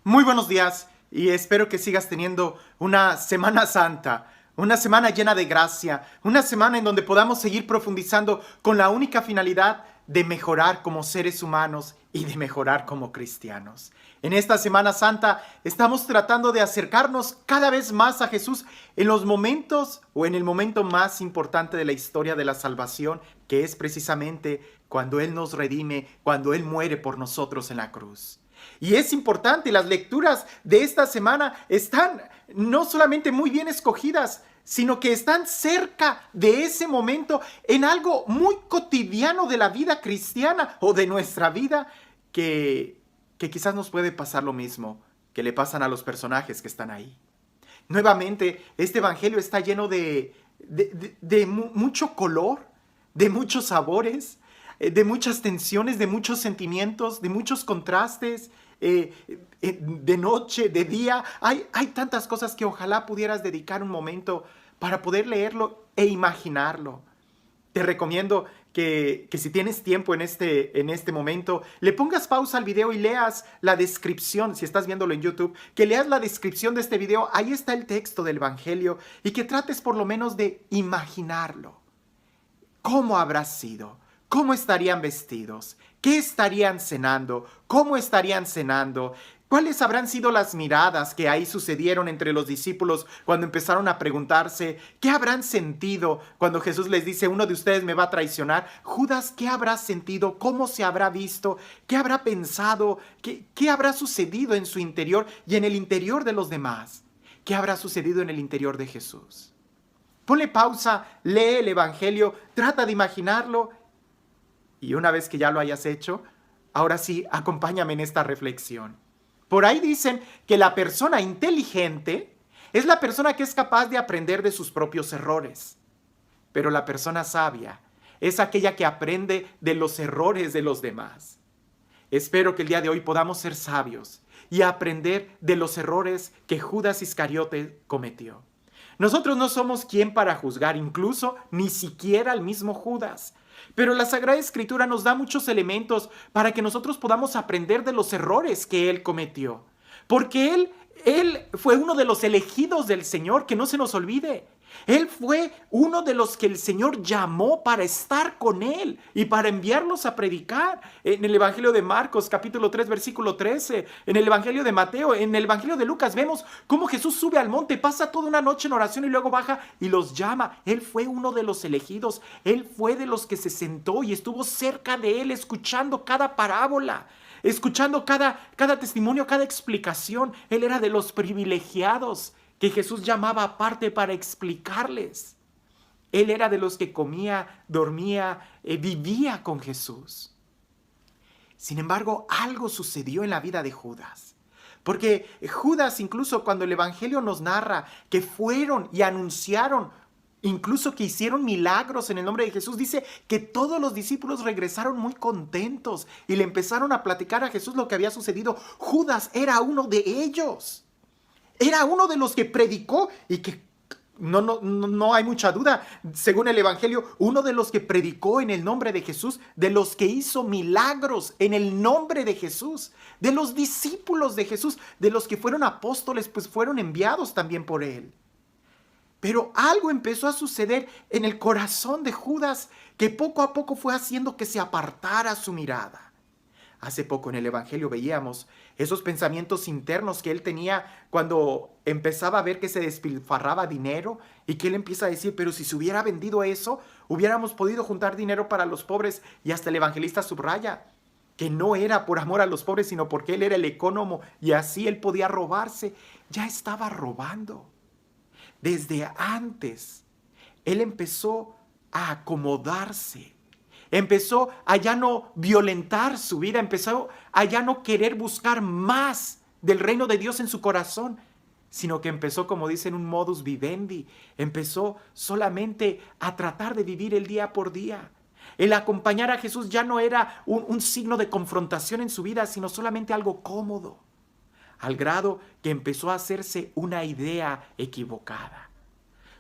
Muy buenos días y espero que sigas teniendo una Semana Santa, una semana llena de gracia, una semana en donde podamos seguir profundizando con la única finalidad de mejorar como seres humanos y de mejorar como cristianos. En esta Semana Santa estamos tratando de acercarnos cada vez más a Jesús en los momentos o en el momento más importante de la historia de la salvación, que es precisamente cuando Él nos redime, cuando Él muere por nosotros en la cruz. Y es importante, las lecturas de esta semana están no solamente muy bien escogidas, sino que están cerca de ese momento en algo muy cotidiano de la vida cristiana o de nuestra vida que quizás nos puede pasar lo mismo que le pasan a los personajes que están ahí. Nuevamente, este evangelio está lleno de mucho color, de muchos sabores, de muchas tensiones, de muchos sentimientos, de muchos contrastes, de noche, de día. Hay tantas cosas que ojalá pudieras dedicar un momento para poder leerlo e imaginarlo. Te recomiendo que si tienes tiempo en este momento, le pongas pausa al video y leas la descripción, si estás viéndolo en YouTube, que leas la descripción de este video, ahí está el texto del Evangelio, y que trates por lo menos de imaginarlo. ¿Cómo habrá sido? ¿Cómo estarían vestidos? ¿Qué estarían cenando? ¿Cómo estarían cenando? ¿Cuáles habrán sido las miradas que ahí sucedieron entre los discípulos cuando empezaron a preguntarse qué habrán sentido cuando Jesús les dice uno de ustedes me va a traicionar? Judas, ¿qué habrá sentido? ¿Cómo se habrá visto? ¿Qué habrá pensado? ¿Qué habrá sucedido en su interior y en el interior de los demás? ¿Qué habrá sucedido en el interior de Jesús? Ponle pausa, lee el Evangelio, trata de imaginarlo y una vez que ya lo hayas hecho, ahora sí, acompáñame en esta reflexión. Por ahí dicen que la persona inteligente es la persona que es capaz de aprender de sus propios errores. Pero la persona sabia es aquella que aprende de los errores de los demás. Espero que el día de hoy podamos ser sabios y aprender de los errores que Judas Iscariote cometió. Nosotros no somos quien para juzgar, incluso ni siquiera al mismo Judas. Pero la Sagrada Escritura nos da muchos elementos para que nosotros podamos aprender de los errores que él cometió. Porque él fue uno de los elegidos del Señor, que no se nos olvide. Él fue uno de los que el Señor llamó para estar con él y para enviarlos a predicar. En el Evangelio de Marcos, capítulo 3, versículo 13, en el Evangelio de Mateo, en el Evangelio de Lucas, vemos cómo Jesús sube al monte, pasa toda una noche en oración y luego baja y los llama. Él fue uno de los elegidos. Él fue de los que se sentó y estuvo cerca de él, escuchando cada parábola, escuchando cada testimonio, cada explicación. Él era de los privilegiados que Jesús llamaba aparte para explicarles. Él era de los que comía, dormía, vivía con Jesús. Sin embargo, algo sucedió en la vida de Judas. Porque Judas, incluso cuando el Evangelio nos narra que fueron y anunciaron, incluso que hicieron milagros en el nombre de Jesús, dice que todos los discípulos regresaron muy contentos y le empezaron a platicar a Jesús lo que había sucedido. Judas era uno de ellos. Era uno de los que predicó y que no hay mucha duda, según el Evangelio, uno de los que predicó en el nombre de Jesús, de los que hizo milagros en el nombre de Jesús, de los discípulos de Jesús, de los que fueron apóstoles, pues fueron enviados también por él. Pero algo empezó a suceder en el corazón de Judas que poco a poco fue haciendo que se apartara su mirada. Hace poco en el Evangelio veíamos esos pensamientos internos que él tenía cuando empezaba a ver que se despilfarraba dinero y que él empieza a decir, pero si se hubiera vendido eso, hubiéramos podido juntar dinero para los pobres. Y hasta el evangelista subraya que no era por amor a los pobres, sino porque él era el ecónomo y así él podía robarse. Ya estaba robando. Desde antes, él empezó a acomodarse. Empezó a ya no violentar su vida, empezó a ya no querer buscar más del reino de Dios en su corazón, sino que empezó, como dicen, un modus vivendi. Empezó solamente a tratar de vivir el día por día. El acompañar a Jesús ya no era un signo de confrontación en su vida, sino solamente algo cómodo, al grado que empezó a hacerse una idea equivocada.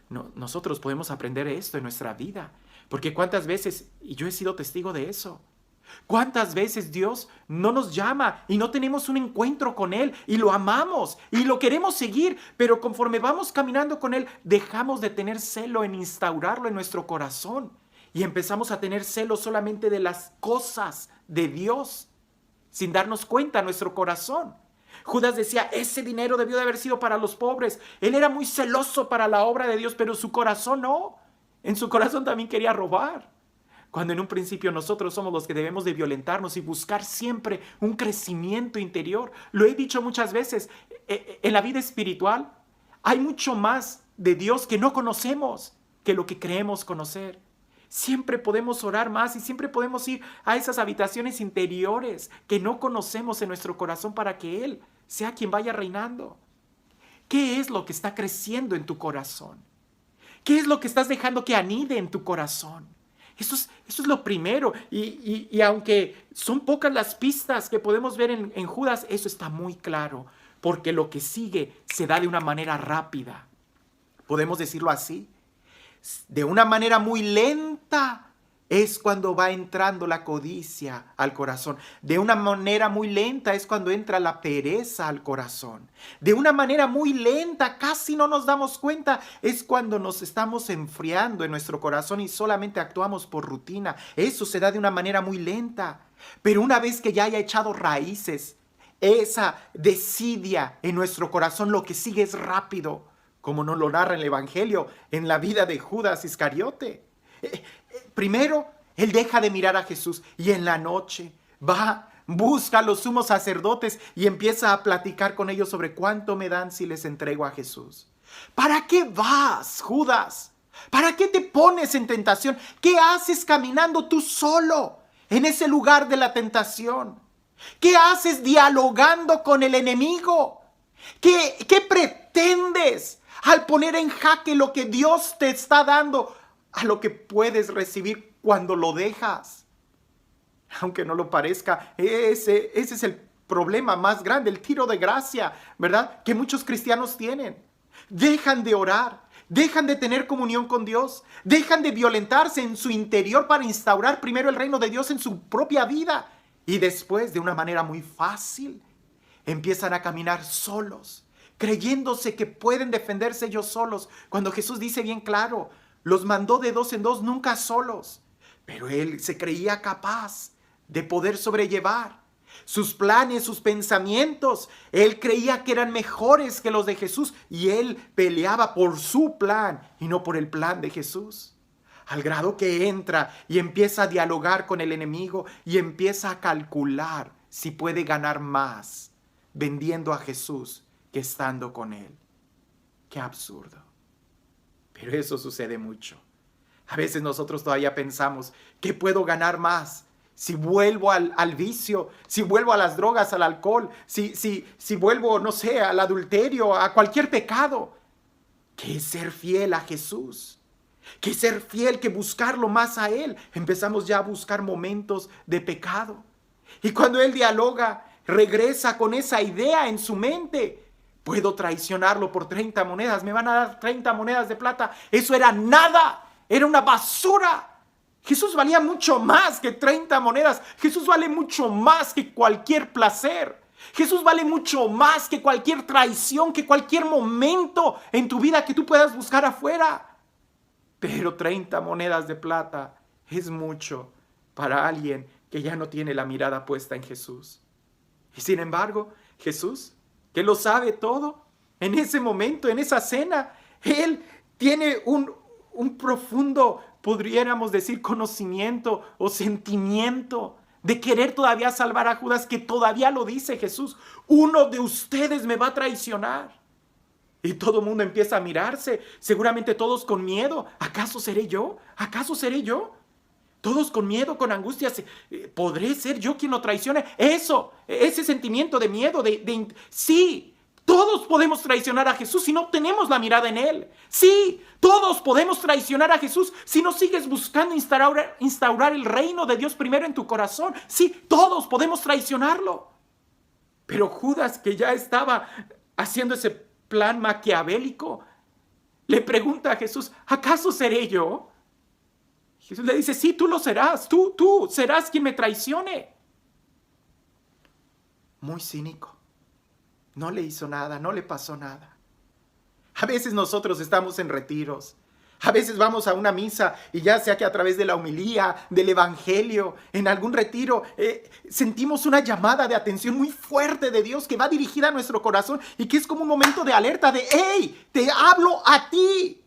Nosotros podemos aprender esto en nuestra vida. Porque cuántas veces, y yo he sido testigo de eso, ¿Cuántas veces Dios no nos llama y no tenemos un encuentro con Él y lo amamos y lo queremos seguir, pero conforme vamos caminando con Él, dejamos de tener celo en instaurarlo en nuestro corazón y empezamos a tener celo solamente de las cosas de Dios, sin darnos cuenta nuestro corazón? Judas decía, ese dinero debió de haber sido para los pobres. Él era muy celoso para la obra de Dios, pero su corazón no. En su corazón también quería robar. Cuando en un principio nosotros somos los que debemos de violentarnos y buscar siempre un crecimiento interior. Lo he dicho muchas veces, en la vida espiritual hay mucho más de Dios que no conocemos que lo que creemos conocer. Siempre podemos orar más y siempre podemos ir a esas habitaciones interiores que no conocemos en nuestro corazón para que Él sea quien vaya reinando. ¿Qué es lo que está creciendo en tu corazón? ¿Qué es lo que estás dejando que anide en tu corazón? Eso es lo primero. Y aunque son pocas las pistas que podemos ver en Judas, eso está muy claro. Porque lo que sigue se da de una manera rápida. ¿Podemos decirlo así? De una manera muy lenta es cuando va entrando la codicia al corazón. De una manera muy lenta es cuando entra la pereza al corazón. De una manera muy lenta, casi no nos damos cuenta, es cuando nos estamos enfriando en nuestro corazón y solamente actuamos por rutina. Eso se da de una manera muy lenta. Pero una vez que ya haya echado raíces, esa desidia en nuestro corazón, lo que sigue es rápido, como nos lo narra el Evangelio en la vida de Judas Iscariote. Primero, él deja de mirar a Jesús y en la noche va, busca a los sumos sacerdotes y empieza a platicar con ellos sobre cuánto me dan si les entrego a Jesús. ¿Para qué vas, Judas? ¿Para qué te pones en tentación? ¿Qué haces caminando tú solo en ese lugar de la tentación? ¿Qué haces dialogando con el enemigo? ¿Qué pretendes al poner en jaque lo que Dios te está dando a lo que puedes recibir cuando lo dejas? Aunque no lo parezca, ese es el problema más grande, el tiro de gracia, ¿verdad? Que muchos cristianos tienen. Dejan de orar, dejan de tener comunión con Dios, dejan de violentarse en su interior para instaurar primero el reino de Dios en su propia vida. Y después, de una manera muy fácil, empiezan a caminar solos, creyéndose que pueden defenderse ellos solos, cuando Jesús dice bien claro, los mandó de dos en dos, nunca solos. Pero él se creía capaz de poder sobrellevar sus planes, sus pensamientos. Él creía que eran mejores que los de Jesús y él peleaba por su plan y no por el plan de Jesús. Al grado que entra y empieza a dialogar con el enemigo y empieza a calcular si puede ganar más vendiendo a Jesús que estando con él. ¡Qué absurdo! Pero eso sucede mucho. A veces nosotros todavía pensamos, ¿qué puedo ganar más? Si vuelvo al vicio, si vuelvo a las drogas, al alcohol, si vuelvo, no sé, al adulterio, a cualquier pecado. ¿Qué es ser fiel a Jesús? ¿Qué es ser fiel, que buscarlo más a Él? Empezamos ya a buscar momentos de pecado. Y cuando Él dialoga, regresa con esa idea en su mente. Puedo traicionarlo por 30 monedas, me van a dar 30 monedas de plata. Eso era nada, era una basura. Jesús valía mucho más que 30 monedas. Jesús vale mucho más que cualquier placer. Jesús vale mucho más que cualquier traición, que cualquier momento en tu vida que tú puedas buscar afuera. Pero 30 monedas de plata es mucho para alguien que ya no tiene la mirada puesta en Jesús. Y sin embargo, Jesús, que lo sabe todo, en ese momento, en esa cena, Él tiene un profundo, podríamos decir, conocimiento o sentimiento de querer todavía salvar a Judas, que todavía lo dice Jesús. Uno de ustedes me va a traicionar. Y todo el mundo empieza a mirarse, seguramente todos con miedo. ¿Acaso seré yo? ¿Acaso seré yo? Todos con miedo, con angustia. ¿Podré ser yo quien lo traicione? Ese sentimiento de miedo, sí, todos podemos traicionar a Jesús si no tenemos la mirada en Él. Sí, todos podemos traicionar a Jesús si no sigues buscando instaurar el reino de Dios primero en tu corazón. Sí, todos podemos traicionarlo. Pero Judas, que ya estaba haciendo ese plan maquiavélico, le pregunta a Jesús, ¿acaso seré yo? Jesús le dice, sí, tú lo serás, tú serás quien me traicione. Muy cínico. No le hizo nada, no le pasó nada. A veces nosotros estamos en retiros. A veces vamos a una misa y ya sea que a través de la homilía, del evangelio, en algún retiro, sentimos una llamada de atención muy fuerte de Dios que va dirigida a nuestro corazón y que es como un momento de alerta de, ¡hey! Te hablo a ti.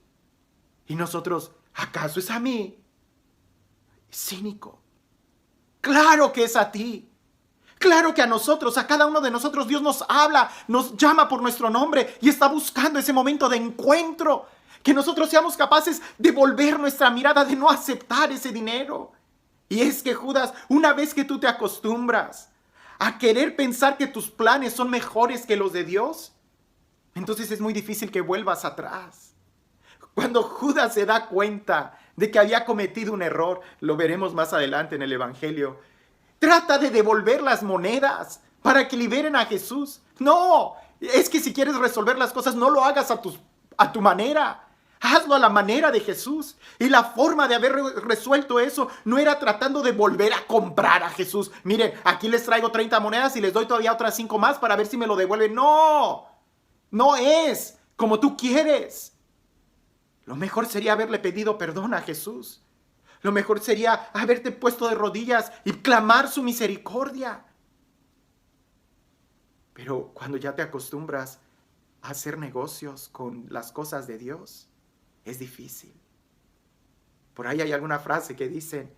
Y nosotros, ¿acaso es a mí? Es cínico. Claro que es a ti. Claro que a nosotros, a cada uno de nosotros, Dios nos habla, nos llama por nuestro nombre y está buscando ese momento de encuentro. Que nosotros seamos capaces de volver nuestra mirada, de no aceptar ese dinero. Y es que, Judas, una vez que tú te acostumbras a querer pensar que tus planes son mejores que los de Dios, entonces es muy difícil que vuelvas atrás. Cuando Judas se da cuenta de que había cometido un error, lo veremos más adelante en el Evangelio, trata de devolver las monedas para que liberen a Jesús. No, es que si quieres resolver las cosas, no lo hagas a tu manera. Hazlo a la manera de Jesús. Y la forma de haber resuelto eso no era tratando de volver a comprar a Jesús. Miren, aquí les traigo 30 monedas y les doy todavía otras 5 más para ver si me lo devuelven. No, no es como tú quieres. Lo mejor sería haberle pedido perdón a Jesús. Lo mejor sería haberte puesto de rodillas y clamar su misericordia. Pero cuando ya te acostumbras a hacer negocios con las cosas de Dios, es difícil. Por ahí hay alguna frase que dicen,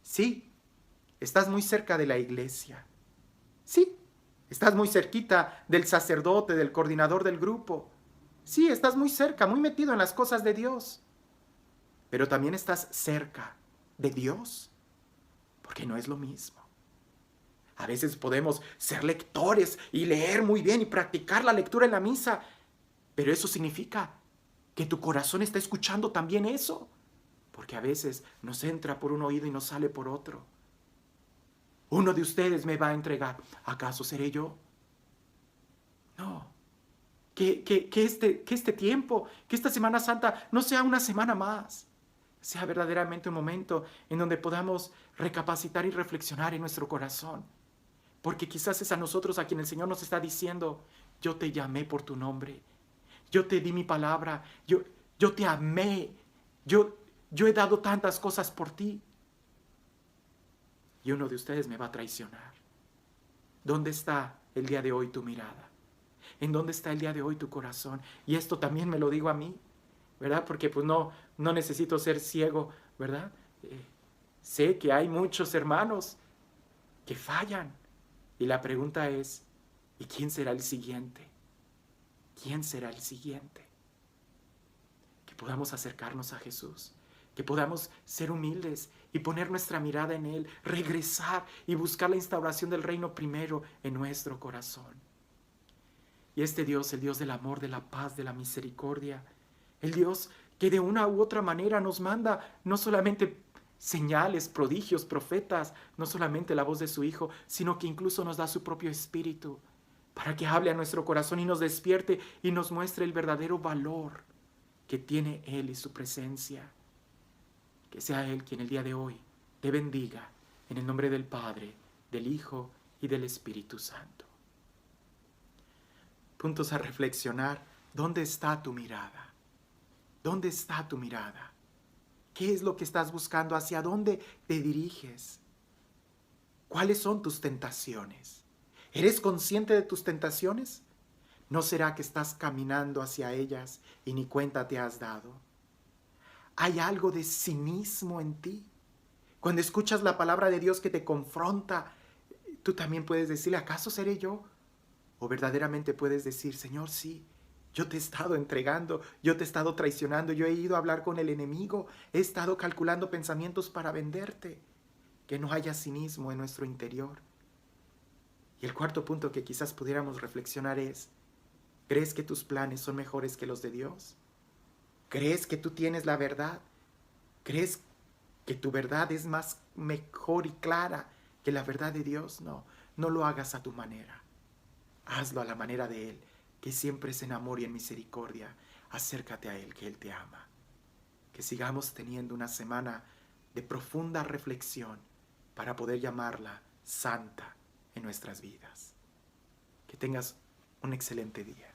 sí, estás muy cerca de la iglesia. Sí, estás muy cerquita del sacerdote, del coordinador del grupo. Sí, estás muy cerca, muy metido en las cosas de Dios. Pero también estás cerca de Dios, porque no es lo mismo. A veces podemos ser lectores y leer muy bien y practicar la lectura en la misa, pero eso significa que tu corazón está escuchando también eso, porque a veces nos entra por un oído y nos sale por otro. Uno de ustedes me va a entregar. ¿Acaso seré yo? No. Que este tiempo, que esta Semana Santa no sea una semana más, sea verdaderamente un momento en donde podamos recapacitar y reflexionar en nuestro corazón. Porque quizás es a nosotros a quien el Señor nos está diciendo, yo te llamé por tu nombre, yo te di mi palabra, yo te amé, yo he dado tantas cosas por ti. Y uno de ustedes me va a traicionar. ¿Dónde está el día de hoy tu mirada? ¿En dónde está el día de hoy tu corazón? Y esto también me lo digo a mí, ¿verdad? Porque pues no necesito ser ciego, ¿verdad? Sé que hay muchos hermanos que fallan. Y la pregunta es, ¿y quién será el siguiente? ¿Quién será el siguiente? Que podamos acercarnos a Jesús, que podamos ser humildes y poner nuestra mirada en Él, regresar y buscar la instauración del reino primero en nuestro corazón. Y este Dios, el Dios del amor, de la paz, de la misericordia, el Dios que de una u otra manera nos manda no solamente señales, prodigios, profetas, no solamente la voz de su Hijo, sino que incluso nos da su propio Espíritu para que hable a nuestro corazón y nos despierte y nos muestre el verdadero valor que tiene Él y su presencia. Que sea Él quien el día de hoy te bendiga en el nombre del Padre, del Hijo y del Espíritu Santo. Puntos a reflexionar. ¿Dónde está tu mirada? ¿Dónde está tu mirada? ¿Qué es lo que estás buscando? ¿Hacia dónde te diriges? ¿Cuáles son tus tentaciones? ¿Eres consciente de tus tentaciones? ¿No será que estás caminando hacia ellas y ni cuenta te has dado? ¿Hay algo de cinismo en ti? Cuando escuchas la palabra de Dios que te confronta, tú también puedes decirle, ¿acaso seré yo? O verdaderamente puedes decir, Señor, sí, yo te he estado entregando, yo te he estado traicionando, yo he ido a hablar con el enemigo, he estado calculando pensamientos para venderte. Que no haya cinismo en nuestro interior. Y el cuarto punto que quizás pudiéramos reflexionar es, ¿crees que tus planes son mejores que los de Dios? ¿Crees que tú tienes la verdad? ¿Crees que tu verdad es mejor y clara que la verdad de Dios? No, no lo hagas a tu manera. Hazlo a la manera de Él, que siempre es en amor y en misericordia. Acércate a Él, que Él te ama. Que sigamos teniendo una semana de profunda reflexión para poder llamarla santa en nuestras vidas. Que tengas un excelente día.